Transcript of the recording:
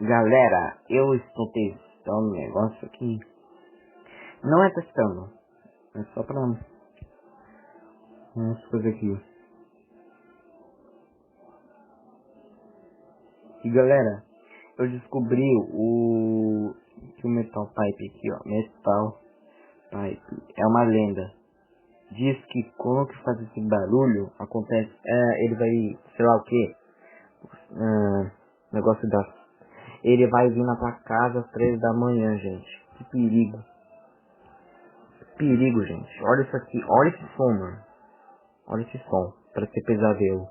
Galera, eu estou testando um negócio aqui. Não é testando, é só pra umas coisas aqui. E galera, eu descobri que o Metal Pipe aqui, ó, Metal Pipe é uma lenda. Diz que quando que faz esse barulho, acontece, ele vai, sei lá o que, negócio da... Ele vai vir na tua casa às 3 da manhã, gente. Que perigo. Perigo, gente. Olha isso aqui. Olha esse som, mano. Olha esse som. Parece ser pesadelo.